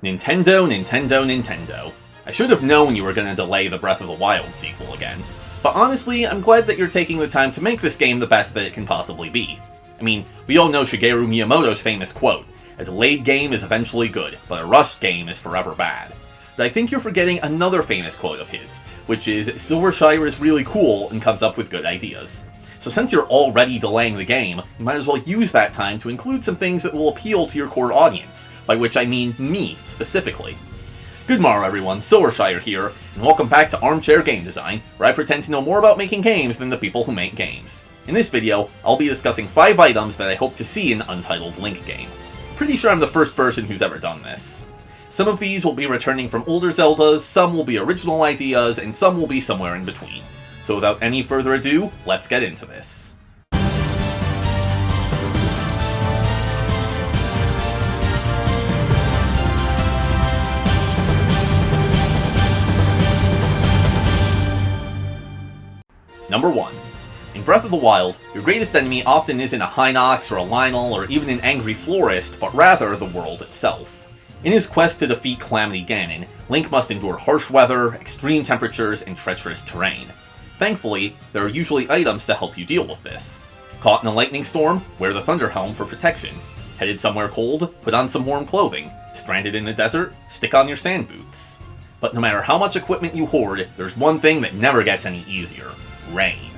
Nintendo, Nintendo, Nintendo. I should have known you were going to delay the Breath of the Wild sequel again. But honestly, I'm glad that you're taking the time to make this game the best that it can possibly be. I mean, we all know Shigeru Miyamoto's famous quote, "A delayed game is eventually good, but a rushed game is forever bad." But I think you're forgetting another famous quote of his, which is, "Silvershire is really cool and comes up with good ideas." So since you're already delaying the game, you might as well use that time to include some things that will appeal to your core audience, by which I mean me, specifically. Good morrow everyone, Silvershire here, and welcome back to Armchair Game Design, where I pretend to know more about making games than the people who make games. In this video, I'll be discussing 5 items that I hope to see in an Untitled Link game. Pretty sure I'm the first person who's ever done this. Some of these will be returning from older Zeldas, some will be original ideas, and some will be somewhere in between. So without any further ado, let's get into this. Number 1. In Breath of the Wild, your greatest enemy often isn't a Hinox or a Lynel or even an angry florist, but rather the world itself. In his quest to defeat Calamity Ganon, Link must endure harsh weather, extreme temperatures, and treacherous terrain. Thankfully, there are usually items to help you deal with this. Caught in a lightning storm? Wear the Thunder Helm for protection. Headed somewhere cold? Put on some warm clothing. Stranded in the desert? Stick on your sand boots. But no matter how much equipment you hoard, there's one thing that never gets any easier. Rain.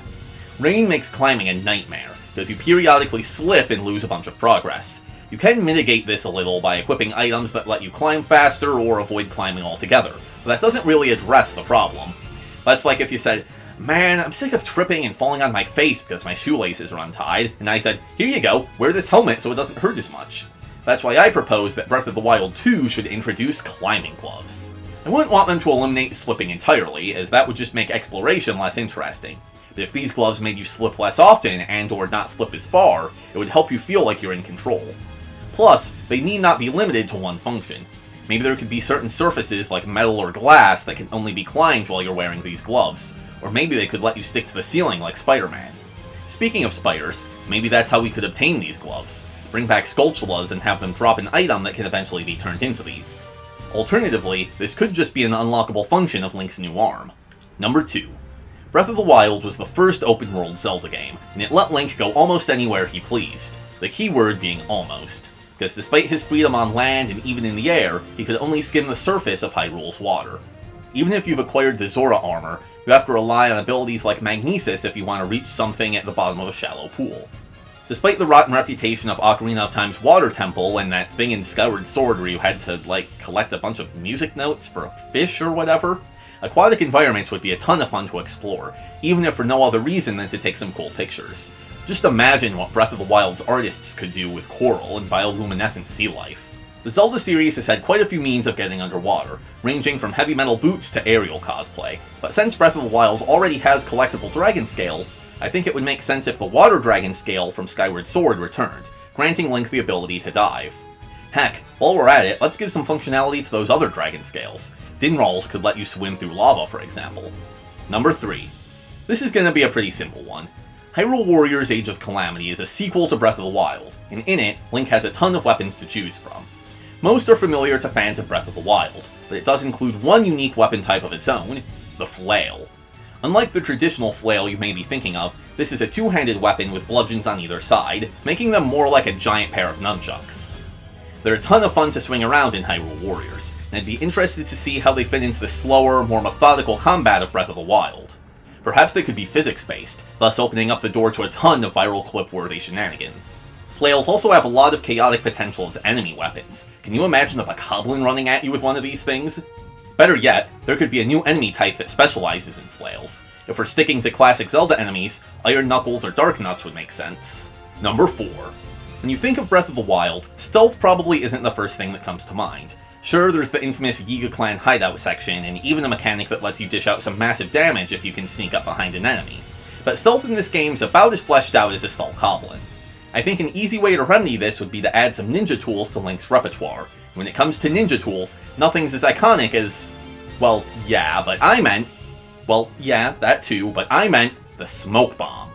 Rain makes climbing a nightmare, because you periodically slip and lose a bunch of progress. You can mitigate this a little by equipping items that let you climb faster or avoid climbing altogether, but that doesn't really address the problem. That's like if you said, "Man, I'm sick of tripping and falling on my face because my shoelaces are untied," and I said, "Here you go, wear this helmet so it doesn't hurt as much." That's why I propose that Breath of the Wild 2 should introduce climbing gloves. I wouldn't want them to eliminate slipping entirely, as that would just make exploration less interesting. But if these gloves made you slip less often and or not slip as far, it would help you feel like you're in control. Plus, they need not be limited to one function. Maybe there could be certain surfaces like metal or glass that can only be climbed while you're wearing these gloves. Or maybe they could let you stick to the ceiling like Spider-Man. Speaking of spiders, maybe that's how we could obtain these gloves. Bring back Skulltulas and have them drop an item that can eventually be turned into these. Alternatively, this could just be an unlockable function of Link's new arm. Number 2. Breath of the Wild was the first open-world Zelda game, and it let Link go almost anywhere he pleased. The key word being almost. Because despite his freedom on land and even in the air, he could only skim the surface of Hyrule's water. Even if you've acquired the Zora armor, you have to rely on abilities like Magnesis if you want to reach something at the bottom of a shallow pool. Despite the rotten reputation of Ocarina of Time's Water Temple and that thing in Skyward Sword where you had to, collect a bunch of music notes for a fish or whatever, aquatic environments would be a ton of fun to explore, even if for no other reason than to take some cool pictures. Just imagine what Breath of the Wild's artists could do with coral and bioluminescent sea life. The Zelda series has had quite a few means of getting underwater, ranging from heavy metal boots to aerial cosplay, but since Breath of the Wild already has collectible dragon scales, I think it would make sense if the water dragon scale from Skyward Sword returned, granting Link the ability to dive. Heck, while we're at it, let's give some functionality to those other dragon scales. Dinrals could let you swim through lava, for example. Number 3. This is gonna be a pretty simple one. Hyrule Warriors Age of Calamity is a sequel to Breath of the Wild, and in it, Link has a ton of weapons to choose from. Most are familiar to fans of Breath of the Wild, but it does include one unique weapon type of its own, the flail. Unlike the traditional flail you may be thinking of, this is a two-handed weapon with bludgeons on either side, making them more like a giant pair of nunchucks. They're a ton of fun to swing around in Hyrule Warriors, and I'd be interested to see how they fit into the slower, more methodical combat of Breath of the Wild. Perhaps they could be physics-based, thus opening up the door to a ton of viral clip-worthy shenanigans. Flails also have a lot of chaotic potential as enemy weapons. Can you imagine a bokoblin running at you with one of these things? Better yet, there could be a new enemy type that specializes in flails. If we're sticking to classic Zelda enemies, Iron Knuckles or Dark Nuts would make sense. Number 4. When you think of Breath of the Wild, stealth probably isn't the first thing that comes to mind. Sure, there's the infamous Yiga Clan hideout section, and even a mechanic that lets you dish out some massive damage if you can sneak up behind an enemy. But stealth in this game is about as fleshed out as a Soulcalibur. I think an easy way to remedy this would be to add some ninja tools to Link's repertoire. When it comes to ninja tools, nothing's as iconic as... well, yeah, but I meant... well, yeah, that too, but I meant the smoke bomb.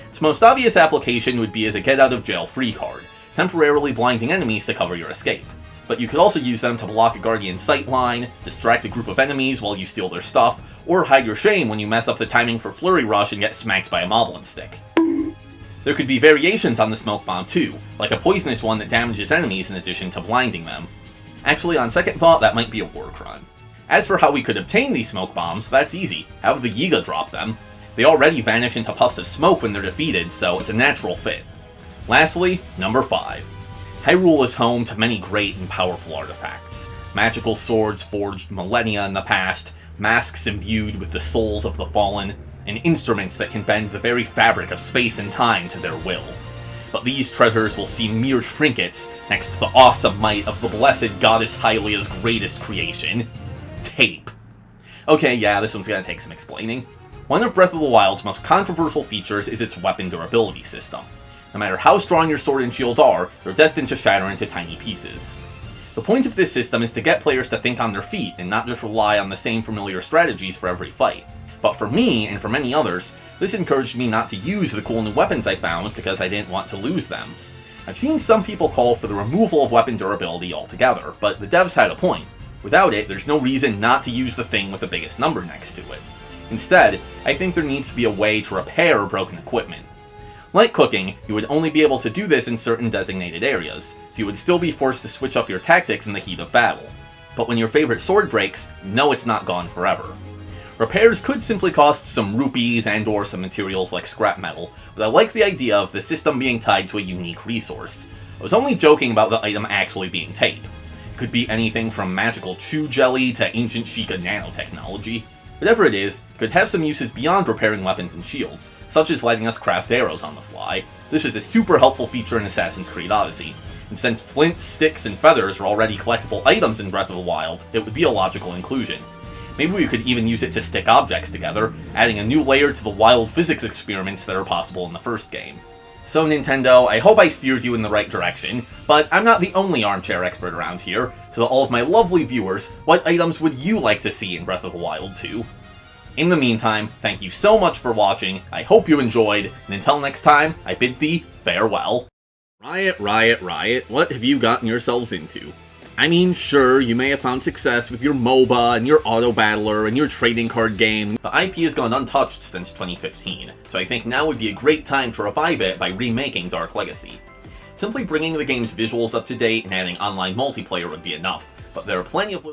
Its most obvious application would be as a get-out-of-jail-free card, temporarily blinding enemies to cover your escape. but you could also use them to block a Guardian's sightline, distract a group of enemies while you steal their stuff, or hide your shame when you mess up the timing for Flurry Rush and get smacked by a Moblin Stick. There could be variations on the Smoke Bomb too, like a poisonous one that damages enemies in addition to blinding them. Actually, on second thought, that might be a war crime. As for how we could obtain these smoke bombs, that's easy. Have the Yiga drop them. They already vanish into puffs of smoke when they're defeated, so it's a natural fit. Lastly, number 5. Hyrule is home to many great and powerful artifacts. Magical swords forged millennia in the past, masks imbued with the souls of the fallen, and instruments that can bend the very fabric of space and time to their will. But these treasures will seem mere trinkets next to the awesome might of the blessed goddess Hylia's greatest creation, tape. Okay, yeah, this one's gonna take some explaining. One of Breath of the Wild's most controversial features is its weapon durability system. No matter how strong your sword and shield are, they're destined to shatter into tiny pieces. The point of this system is to get players to think on their feet and not just rely on the same familiar strategies for every fight. But for me, and for many others, this encouraged me not to use the cool new weapons I found because I didn't want to lose them. I've seen some people call for the removal of weapon durability altogether, but the devs had a point. Without it, there's no reason not to use the thing with the biggest number next to it. Instead, I think there needs to be a way to repair broken equipment. Like cooking, you would only be able to do this in certain designated areas, so you would still be forced to switch up your tactics in the heat of battle. But when your favorite sword breaks, you know it's not gone forever. Repairs could simply cost some rupees and or some materials like scrap metal, but I like the idea of the system being tied to a unique resource. I was only joking about the item actually being tape. It could be anything from magical chew jelly to ancient Sheikah nanotechnology. Whatever it is, it could have some uses beyond repairing weapons and shields, such as letting us craft arrows on the fly. This is a super helpful feature in Assassin's Creed Odyssey, and since flint, sticks, and feathers are already collectible items in Breath of the Wild, it would be a logical inclusion. Maybe we could even use it to stick objects together, adding a new layer to the wild physics experiments that are possible in the first game. So Nintendo, I hope I steered you in the right direction, but I'm not the only armchair expert around here, so to all of my lovely viewers, what items would you like to see in Breath of the Wild 2? In the meantime, thank you so much for watching, I hope you enjoyed, and until next time, I bid thee farewell. Riot, Riot, Riot, what have you gotten yourselves into? I mean, sure, you may have found success with your MOBA and your auto battler and your trading card game. The IP has gone untouched since 2015, so I think now would be a great time to revive it by remaking Dark Legacy. Simply bringing the game's visuals up to date and adding online multiplayer would be enough, but there are plenty of